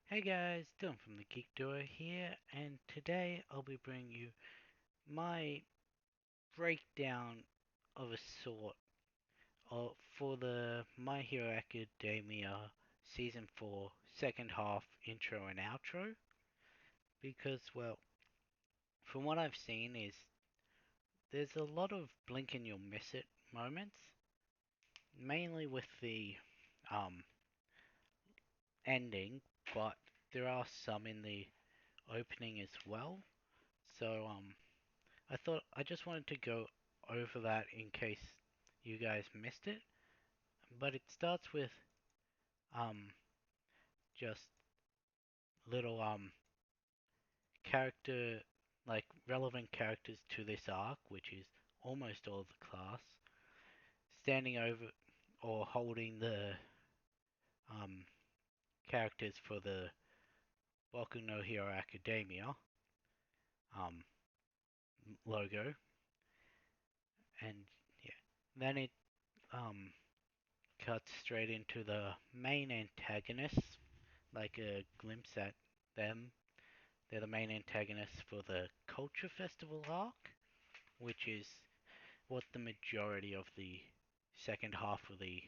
Hey guys, Dylan from the Geek Duo here, and today I'll be bringing you my breakdown of a sort for the My Hero Academia Season 4 second half intro and outro. Because, well, from what I've seen, is there's a lot of blink and you'll miss it moments, mainly with the um, ending, but there are some in the opening as well. So, I thought I just wanted to go over that in case you guys missed it. But it starts with um just little character like relevant characters to this arc, which is almost all of the class, standing over or holding the um characters for the Boku no Hero Academia um logo, and yeah, then it um cuts straight into the main antagonists, like a glimpse at them. They're the main antagonists for the Culture Festival arc, which is what the majority of the second half of the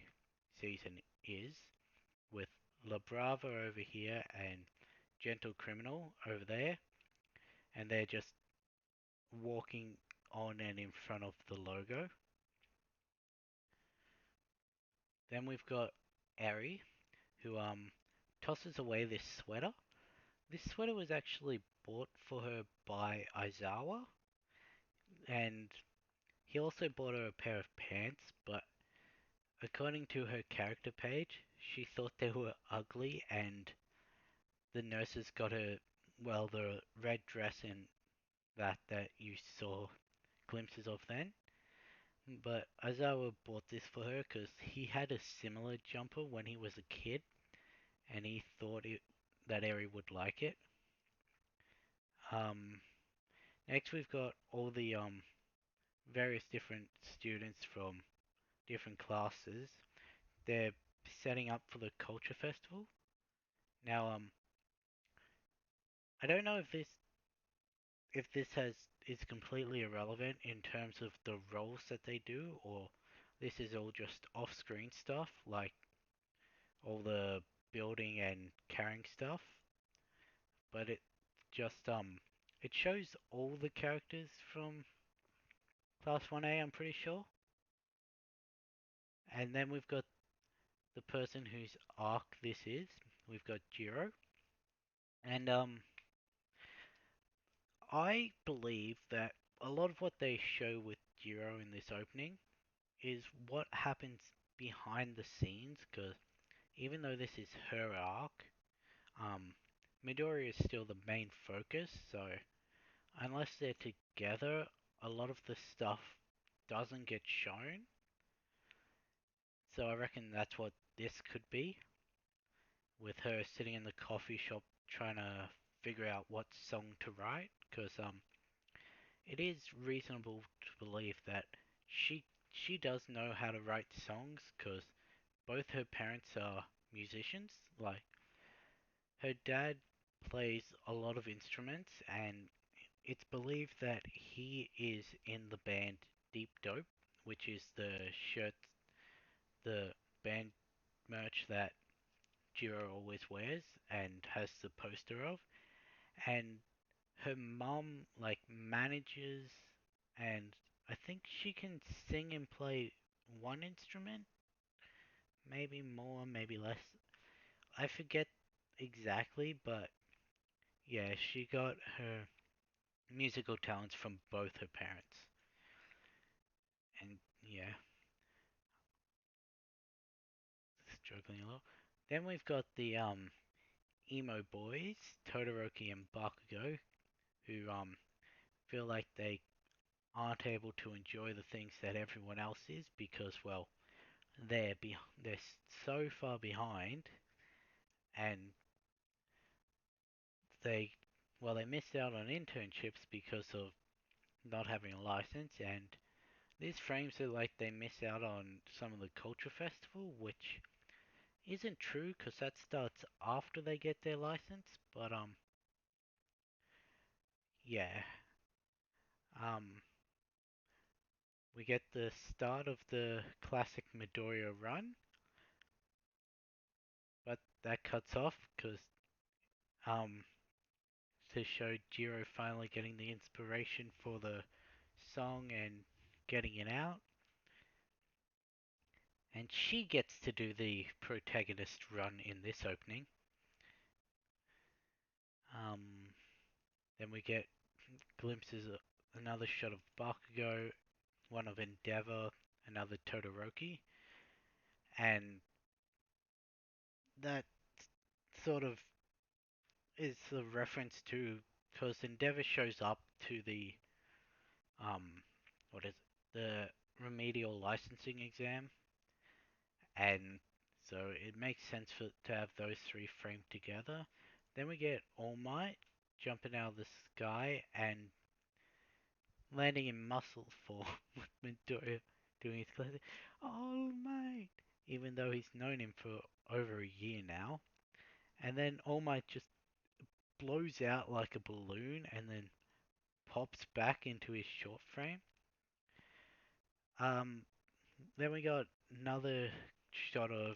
season is, with La Brava over here and Gentle Criminal over there, and they're just walking on and in front of the logo. Then we've got Eri, who tosses away this sweater. This sweater was actually bought for her by Aizawa, and he also bought her a pair of pants, but according to her character page, she thought they were ugly, and the nurses got her, well, the red dress in that you saw glimpses of then. But Aizawa bought this for her because he had a similar jumper when he was a kid, and he thought that Eri would like it. Um, Next we've got all the various different students from different classes. They're setting up for the culture festival. Now, I don't know if this has is completely irrelevant in terms of the roles that they do, or this is all just off-screen stuff, like all the building and carrying stuff. But it shows all the characters from Class 1A, I'm pretty sure. And then we've got the person whose arc this is. We've got Jiro. And I believe that a lot of what they show with Jiro in this opening is what happens behind the scenes, because even though this is her arc, um, Midori is still the main focus, so unless they're together, a lot of the stuff doesn't get shown. So I reckon that's what this could be, with her sitting in the coffee shop trying to figure out what song to write, because it is reasonable to believe that she does know how to write songs, because both her parents are musicians. Like, her dad plays a lot of instruments, and it's believed that he is in the band Deep Dope, which is the shirt, the band merch that Jiro always wears and has the poster of. And her mum like manages, and I think she can sing and play one instrument, maybe more, maybe less. I forget exactly, but yeah, she got her musical talents from both her parents. And yeah, struggling a lot. Then we've got the emo boys, Todoroki and Bakugo, who feel like they aren't able to enjoy the things that everyone else is because, well, they're so far behind, and they they missed out on internships because of not having a license, and this frames it like they miss out on some of the culture festival, which isn't true because that starts after they get their license. But yeah, um, we get the start of the classic Midoriya run, but that cuts off because um, to show Jiro finally getting the inspiration for the song and getting it out. And she gets to do the protagonist run in this opening. Um, then we get glimpses of another shot of Bakugo, one of Endeavor, another Todoroki, and that sort of is a reference to because Endeavor shows up to the um what is it, the remedial licensing exam, and so it makes sense for to have those three framed together. Then we get All Might jumping out of the sky and landing in muscle form with Midoriya doing his classic All Might, even though he's known him for over a year now. And then All Might just blows out like a balloon and then pops back into his short frame. Um, then we got another shot of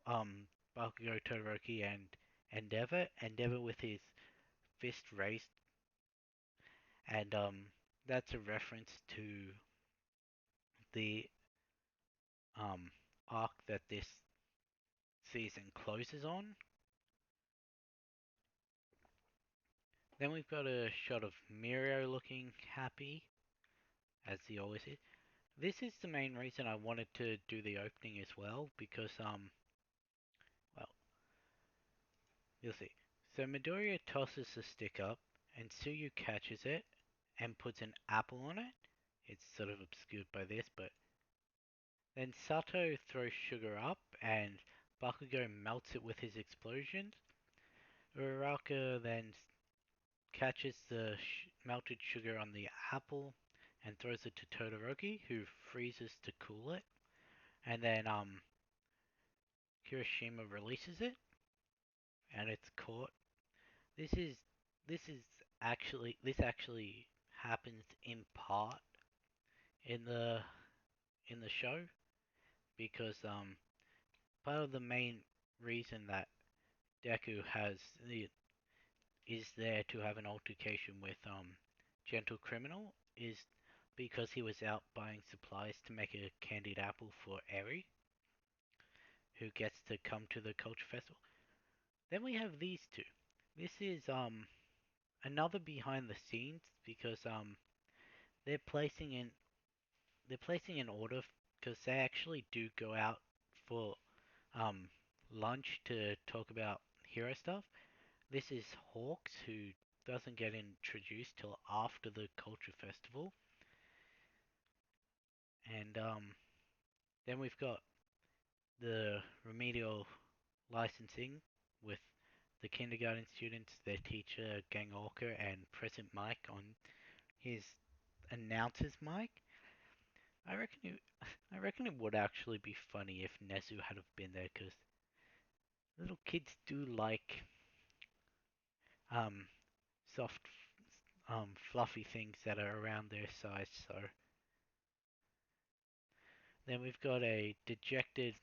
um Bakugo, Todoroki, and Endeavor. Endeavor with his fist raised, and that's a reference to the um arc that this season closes on. Then we've got a shot of Mirio looking happy, as he always is. This is the main reason I wanted to do the opening as well, because well, you'll see. So Midoriya tosses the stick up, and Tsuyu catches it and puts an apple on it. It's sort of obscured by this, but then Sato throws sugar up, and Bakugo melts it with his explosions. Uraraka then catches the melted sugar on the apple and throws it to Todoroki, who freezes to cool it. And then Kirishima releases it, and it's caught. This is this actually happens in part in the show because part of the main reason that Deku is there to have an altercation with Gentle Criminal is because he was out buying supplies to make a candied apple for Eri, who gets to come to the culture festival. Then we have these two. This is another behind the scenes because they're placing in they're placing an order because they actually do go out for um lunch to talk about hero stuff. This is Hawks, who doesn't get introduced till after the culture festival, and then we've got the remedial licensing with the kindergarten students, their teacher Gang Orca, and President Mike on his announcer's mic. I reckon it, I reckon it would actually be funny if Nezu had have been there, because little kids do like um soft fluffy things that are around their size. So then we've got a dejected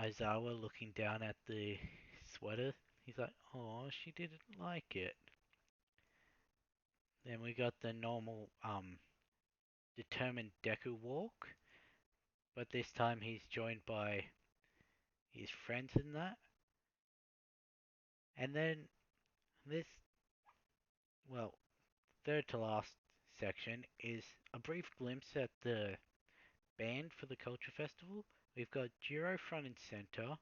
Aizawa looking down at the sweater. He's like, "Oh, she didn't like it." Then we got the normal determined Deku walk, but this time he's joined by his friends in that. And then this, well, third to last section is a brief glimpse at the band for the Culture Festival. We've got Jiro front and center.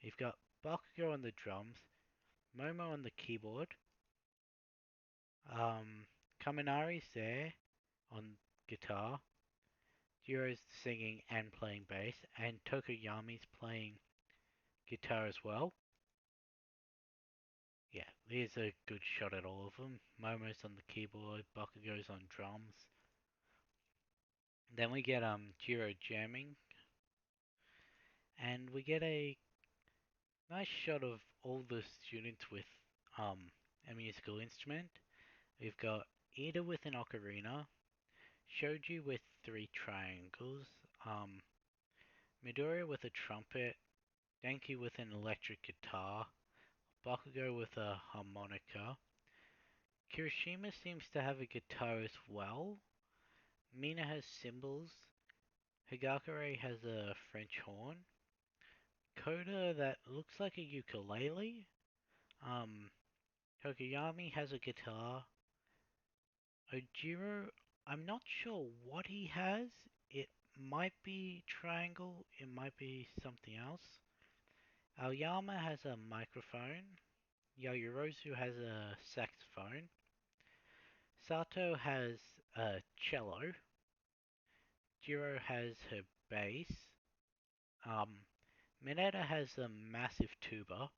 We've got Bakugo on the drums, Momo on the keyboard, um, Kaminari's there on guitar, Jiro's singing and playing bass, and Tokoyami's playing guitar as well. Yeah, here's a good shot at all of them. Momo's on the keyboard, Bakugo's on drums. Then we get Jiro jamming, and we get a Nice shot of all the students with um a musical instrument. We've got Ida with an ocarina, Shoji with three triangles, um, Midoriya with a trumpet, Denki with an electric guitar, Bakugo with a harmonica. Kirishima seems to have a guitar as well. Mina has cymbals. Higakure has a French horn. Koda that looks like a ukulele. Um, Tokoyami has a guitar. Ojiro, I'm not sure what he has. It might be triangle, it might be something else. Aoyama has a microphone. Yayorozu has a saxophone. Sato has a cello. Jiro has her bass. Um, Mineta has a massive tuba.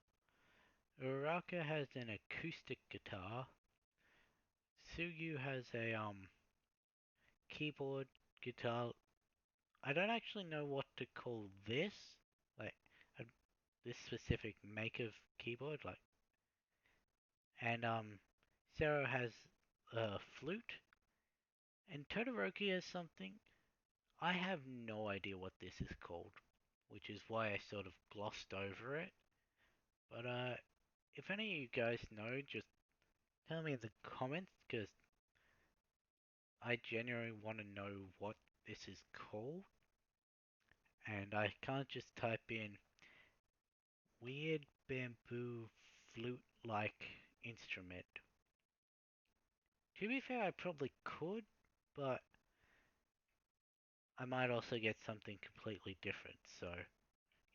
Uraraka has an acoustic guitar. Suyu has a keyboard guitar. I don't actually know what to call this, like uh, this specific make of keyboard, like, and Zero has a flute, and Todoroki has something. I have no idea what this is called, which is why I sort of glossed over it. But if any of you guys know, just tell me in the comments, because I genuinely want to know what this is called, and I can't just type in weird bamboo flute-like instrument. To be fair, I probably could, but I might also get something completely different, so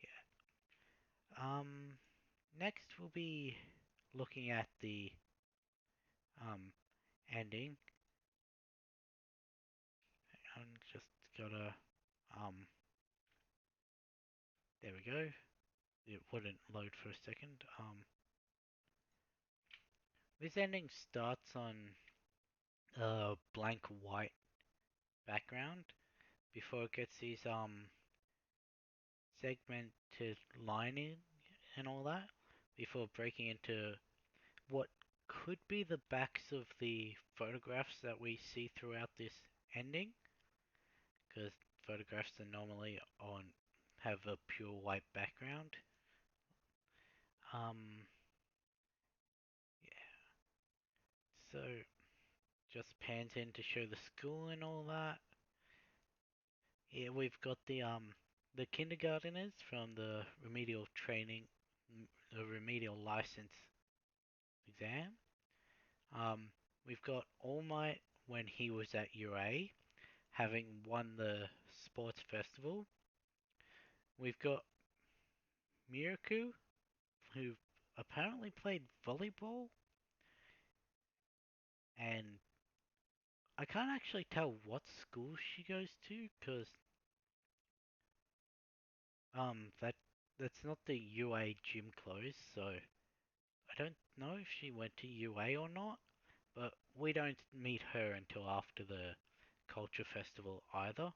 yeah. Next we'll be looking at the um ending. I'm just gotta um there we go. It wouldn't load for a second. This ending starts on a blank white background before it gets these segmented lining and all that before breaking into what could be the backs of the photographs that we see throughout this ending, because photographs are normally on have a pure white background. Um, yeah, so just pans in to show the school and all that. Yeah, we've got the kindergarteners from the remedial training, the remedial license exam. Um, we've got All Might when he was at UA, having won the sports festival. We've got Miraku, who apparently played volleyball, and I can't actually tell what school she goes to, because that that's not the UA gym clothes, so I don't know if she went to UA or not, but we don't meet her until after the culture festival either.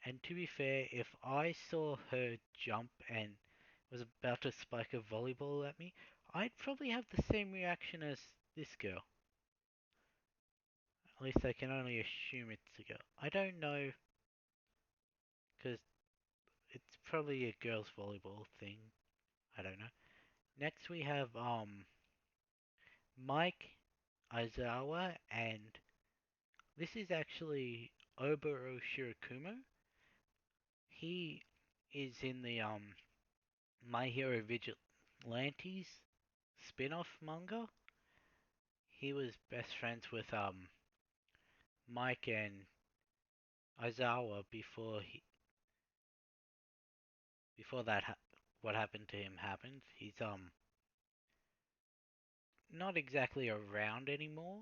And to be fair, if I saw her jump and was about to spike a volleyball at me, I'd probably have the same reaction as this girl. At least I can only assume it's a girl. I don't know, because it's probably a girls' volleyball thing. I don't know. Next we have Mike Aizawa, and this is actually Oboro Shirakumo. He is in the My Hero Vigilantes spin-off manga. He was best friends with Mike and Aizawa before what happened to him happened. He's not exactly around anymore,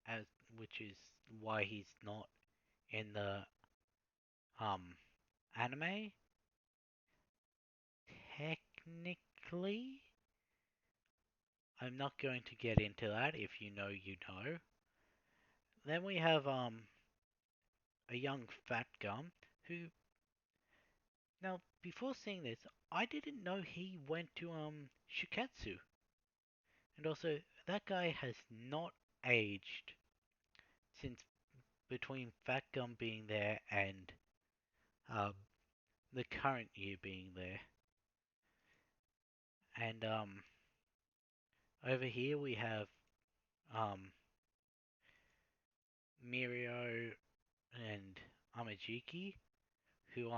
as which is why he's not in the um anime. Technically, I'm not going to get into that. If you know, you know. Then we have a young fat gum who, now before seeing this, I didn't know he went to Shiketsu. And also, that guy has not aged since between Fat Gum being there and um, the current year being there. And over here we have um, Mirio and Amajiki, who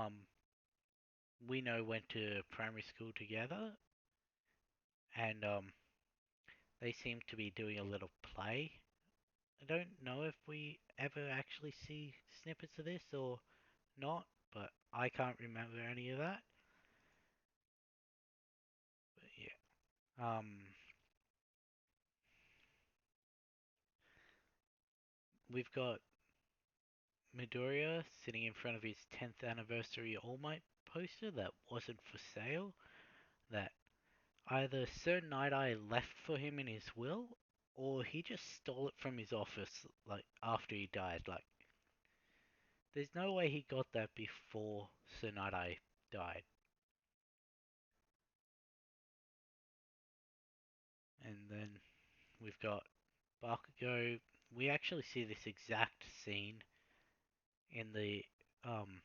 we know went to primary school together, and they seem to be doing a little play. I don't know if we ever actually see snippets of this or not, but I can't remember any of that. But yeah. We've got Midoriya sitting in front of his 10th anniversary All Might poster that wasn't for sale, that either Sir Night Eye left for him in his will, or he just stole it from his office, like, after he died. Like, there's no way he got that before Sir Night Eye died. And then we've got Bakugo. We actually see this exact scene in the um,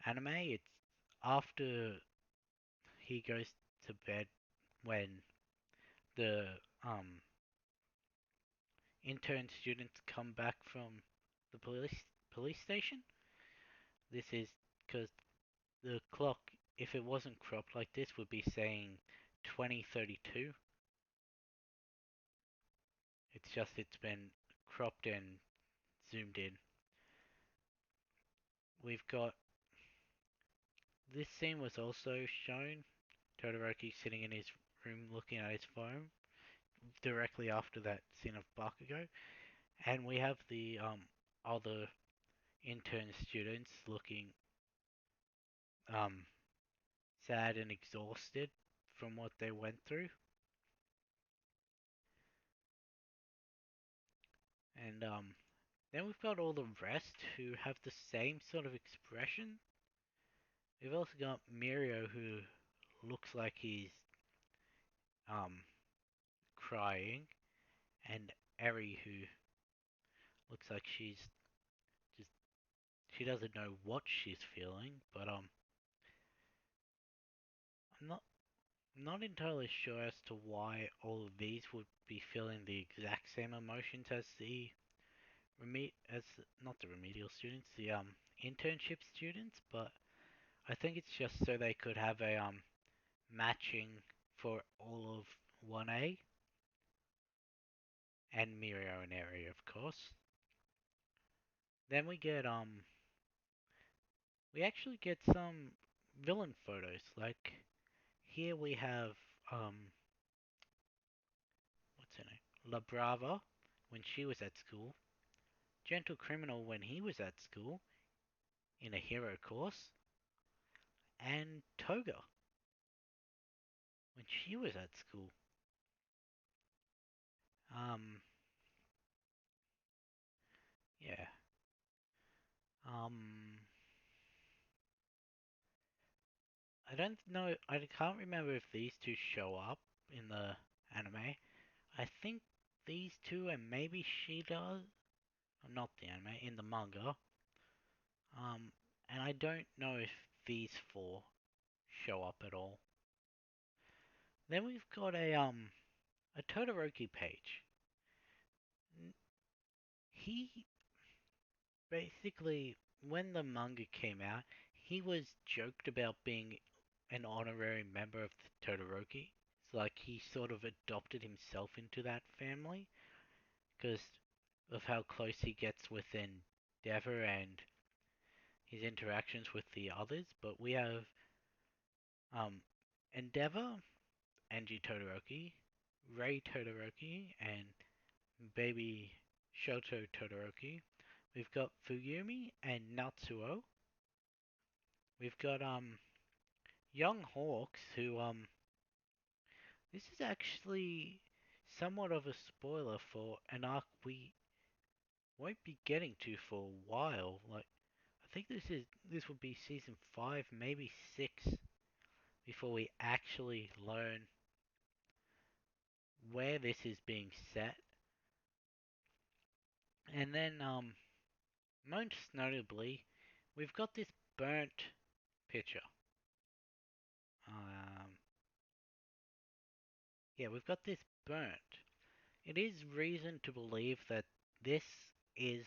anime. It's after he goes to bed when the um, intern students come back from the police station. This is because the clock, if it wasn't cropped like this, would be saying 2032. It's been cropped and zoomed in. We've got this scene was also shown. Todoroki sitting in his room looking at his phone directly after that scene of Bakugo, and we have the other intern students looking um sad and exhausted from what they went through. And then we've got all the rest who have the same sort of expression. We've also got Mirio who looks like he's um crying, and Eri who looks like just she doesn't know what she's feeling, but I'm not entirely sure as to why all of these would be feeling the exact same emotions as the as not the remedial students, the internship students, but I think it's just so they could have a matching for all of 1A and Mirio and area, of course. Then we actually get some villain photos. Like here we have um what's her name? La Brava when she was at school, Gentle Criminal when he was at school in a hero course, and Toga when she was at school. Um yeah. Um I don't know, I can't remember if these two show up in the anime. I think these two and maybe she does, not the anime, in the manga. Um, and I don't know if these four show up at all. Then we've got a Todoroki page. He basically, when the manga came out, he was joked about being an honorary member of the Todoroki. It's like he sort of adopted himself into that family because of how close he gets with Endeavor and his interactions with the others. But we have um, Endeavor, Angie Todoroki, Ray Todoroki, and baby Shoto Todoroki. We've got Fuyumi and Natsuo. We've got Young Hawks, who this is actually somewhat of a spoiler for an arc we won't be getting to for a while. Like, I I think this would be season 5, maybe 6, before we actually learn where this is being set. And then, most notably, we've got this burnt picture. Um, yeah, we've got this burnt. It is reason to believe that this is,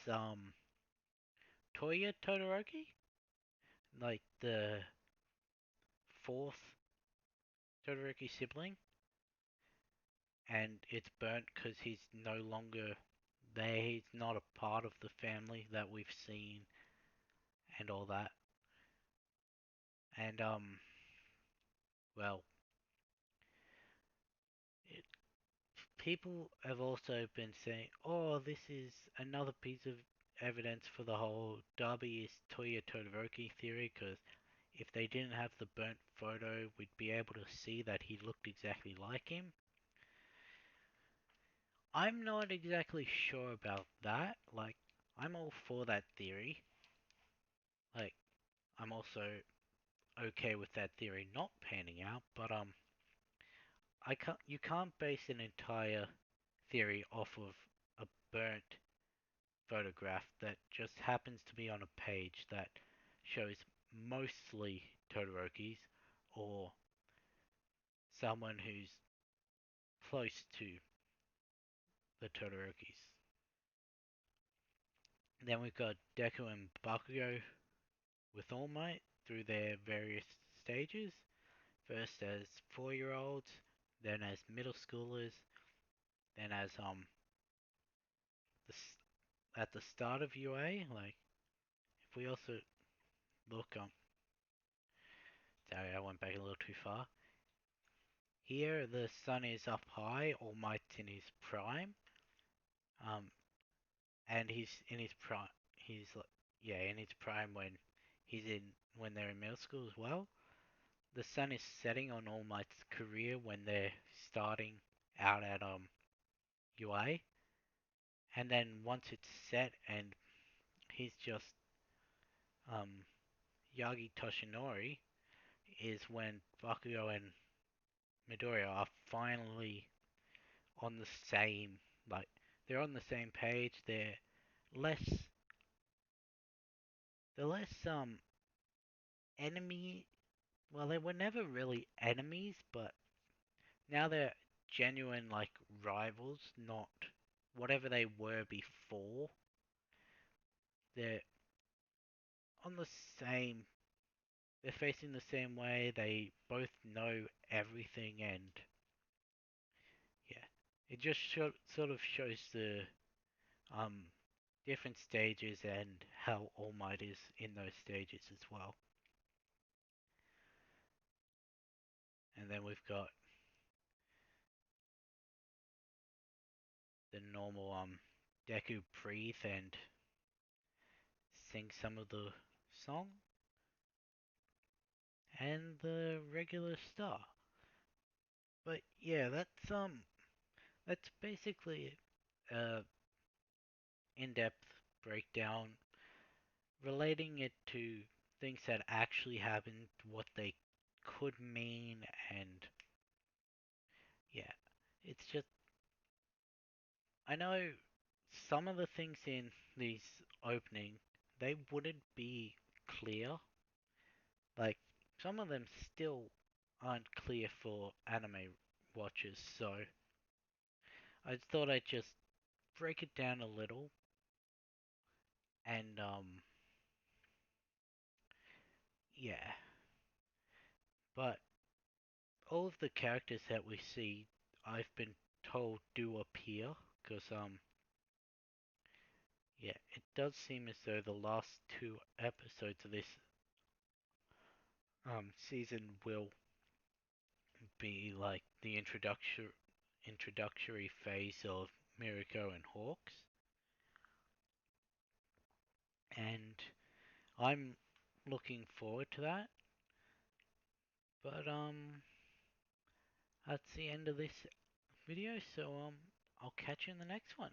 Toya Todoroki? Like the fourth Todoroki sibling? And it's burnt because he's no longer there. He's not a part of the family that we've seen and all that. And well, it, people have also been saying, "Oh, this is another piece of evidence for the whole Darby is Toya Todoroki theory." Because if they didn't have the burnt photo, we'd be able to see that he looked exactly like him. I'm not exactly sure about that. Like, I'm all for that theory. Like, I'm also okay with that theory not panning out, but you can't base an entire theory off of a burnt photograph that just happens to be on a page that shows mostly Todorokis or someone who's close to the Todorokis. Then we've got Deku and Bakugo with All Might through their various stages. First as 4-year-olds, then as middle schoolers, then as the, at the start of UA. Like, if we also look sorry, I went back a little too far. Here the sun is up high, All Might's in his prime, um, and he's in his prime. He's like, yeah, in his prime when they're in middle school as well. The sun is setting on All Might's career when they're starting out at UA, and then once it's set and he's just um Yagi Toshinori is when Bakugo and Midoriya are finally on the same, like, they're on the same page. Less they're less enemy. Well, they were never really enemies, but now they're genuine, like, rivals, not whatever they were before. They're on the same. They're facing the same way. They both know everything, and yeah, it just sort of shows the um different stages and how All Might is in those stages as well. And then we've got the normal Deku breathe and sing some of the song, and the regular star. But yeah, that's basically a in-depth breakdown relating it to things that actually happened, what they could mean, and yeah, it's just, I know some of the things in these opening, they wouldn't be clear. Like, some of them still aren't clear for anime watchers, so I thought I'd just break it down a little and yeah. But all of the characters that we see, I've been told do appear, because yeah, it does seem as though the last 2 episodes of this season will be like the introductory phase of Miriko and Hawks, and I'm looking forward to that. But that's the end of this video, so I'll catch you in the next one.